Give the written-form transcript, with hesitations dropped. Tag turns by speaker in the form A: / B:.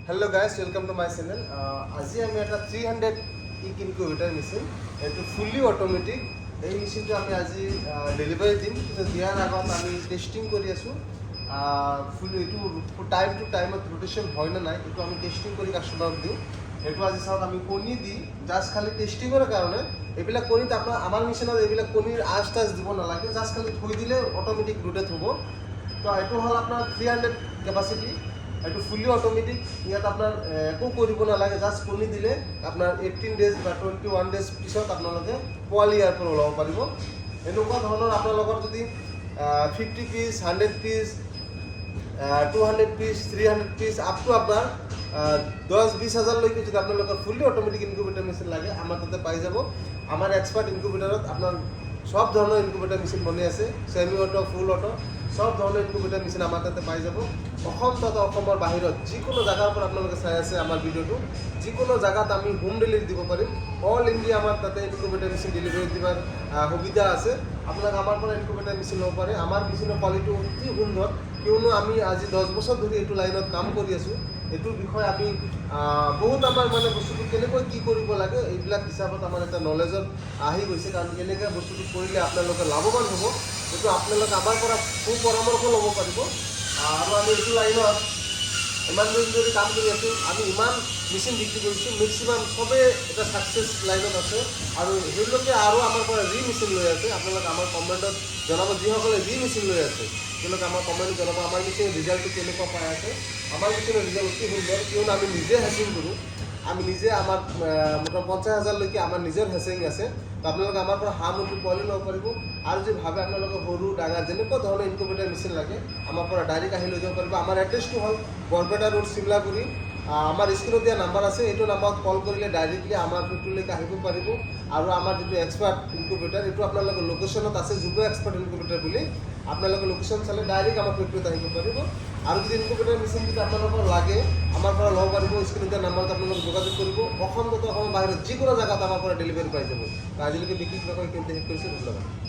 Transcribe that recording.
A: Hello guys, welcome to my channel. আজি আমি এটা 300 ইক ইনকিউবেটৰ মেচিন, এইটো ফুলি অটোমেটিক। এই মেচিনটো আমি আজি ডেলিভাৰী দিম, কিন্তু দিয়াৰ আগত আমি টেষ্টিং কৰি আছোঁ। ফুলি এইটো টাইম টু টাইমত ৰোটেশ্যন হয় নে নাই, এইটো আমি টেষ্টিং কৰি কাষ্টমাৰক দিওঁ। এইটো আজি চাওক, আমি কণী দি জাষ্ট খালি টেষ্টিঙৰ কাৰণে এইবিলাক কণীত আমাৰ মেচিনত এইবিলাক কণীৰ আঁচ টাচ দিব নালাগে, জাষ্ট খালি থৈ দিলে অটোমেটিক ৰোটেট হ'ব। তো এইটো হ'ল আপোনাৰ 300 কেপাচিটি। এইটো ফুলি অটোমেটিক, ইয়াত আপোনাৰ একো কৰিব নালাগে, জাষ্ট কণী দিলে আপোনাৰ 18 ডেজ বা 21 ডেজ পিছত আপোনালোকে পোৱালি ইয়াৰ পৰা ওলাব পাৰিব। এনেকুৱা ধৰণৰ আপোনালোকৰ যদি 50 piece, 100 piece, 200 piece, 300 piece up to আপোনাৰ 10-20 হাজাৰলৈকে যদি আপোনালোকৰ ফুলি অটোমেটিক ইনকিউবেটৰ মেচিন লাগে, আমাৰ তাতে পাই যাব। আমাৰ এক্সপাৰ্ট ইনকিউবেটৰত আপোনাৰ সব ধৰণৰ ইনকিউবেটৰ মেচিন বনি আছে, ছেমি অটো, ফুল অটো, সব ধৰণৰ ইনকিউবেটৰ মেচিন আমাৰ তাতে পাই যাব। অসম তথা অসমৰ বাহিৰত যিকোনো জেগাৰ পৰা আপোনালোকে চাই আছে আমাৰ ভিডিঅ'টো, যিকোনো জেগাত আমি হোম ডেলিভাৰী দিব পাৰিম। অল ইণ্ডিয়া আমাৰ তাতে ইনকিউবেটৰ মেচিন ডেলিভাৰী দিয়াৰ সুবিধা আছে। আপোনালোকে আমাৰ পৰা ইনকিউবেটৰ মেচিন ল'ব পাৰে। আমাৰ মেচিনৰ কোৱালিটি অতি সুন্দৰ, কিয়নো আমি আজি 10 বছৰ ধৰি এইটো লাইনত কাম কৰি আছোঁ। এইটোৰ বিষয়ে আমি বহুত আমাৰ বস্তুটো কেনেকৈ কি কৰিব লাগে এইবিলাক হিচাপত আমাৰ এটা নলেজত আহি গৈছে, কাৰণ কেনেকৈ বস্তুটো কৰিলে আপোনালোকে লাভৱান হ'ব, এইটো আপোনালোকে আমাৰ পৰা সুপৰামৰ্শ ল'ব পাৰিব। আৰু আমি এইটো লাইনত ইমান দিন ধৰি কাম কৰি আছোঁ, আমি ইমান মেচিন বিক্ৰী কৰিছোঁ, মেক্সিমাম চবেই এটা ছাকচেছ লাইনত আছে। আৰু সেইলোকে আৰু আমাৰ পৰা যি মেচিন লৈ আছে, আপোনালোকে আমাৰ কমেণ্টত জনাব, যিসকলে যি মেচিন লৈ আছে তেওঁলোকে আমাৰ কমেণ্টত জনাব আমাৰ মেচিনৰ ৰিজাল্টটো কেনেকুৱা পাই আছে। আমাৰ মেচিনৰ ৰিজাল্ট অতি সুন্দৰ, কিয়নো আমি নিজে হেচিং কৰোঁ। আমি নিজে আমাৰ মোটামুটি 50 হাজাৰলৈকে আমাৰ নিজৰ হেচিং আছে। তো আপোনালোকে আমাৰ পৰা হাঁহ মুৰ্গী পোৱালি ল'ব পাৰিব। আৰু যদি ভাবে আপোনালোকে সৰু ডাঙৰ যেনেকুৱা ধৰণৰ ইনকিউবেটৰ মেচিন লাগে, আমাৰ পৰা ডাইৰেক্ট আহি লৈ যাব পাৰিব। আমাৰ এড্ৰেছটো হ'ল বৰপেটা ৰোড, চিমলাগুৰি। আমাৰ স্ক্ৰীণত দিয়া নাম্বাৰ আছে, এইটো নাম্বাৰত কল কৰিলে ডাইৰেক্টলি আমাৰ ফেক্টৰীলৈকে আহিব পাৰিব। আৰু আমাৰ যিটো এক্সপাৰ্ট ইনকিউবেটৰ, এইটো আপোনালোকৰ লোকেশ্যনত আছে, যুৱ এক্সপাৰ্ট ইনকিউবেটৰ বুলি। আপোনালোকে লোকেশ্যন চালে ডাইৰেক্ট আমাৰ ফেক্টৰীত আহিব পাৰিব। আৰু যদি ইনকিউবেটৰ মেচিন যদি আপোনালোকৰ লাগে, আমাৰ পৰা ল'ব পাৰিব। স্ক্ৰীণত দিয়া নাম্বাৰত আপোনালোকে যোগাযোগ কৰিব। অসম তথা অসমৰ বাহিৰত যিকোনো জেগাত আমাৰ পৰা ডেলিভাৰী পাই যাব। আজিলৈকে বিক্ৰী নকৰি কিন্তু শেষ কৰিছে। ধন্যবাদ।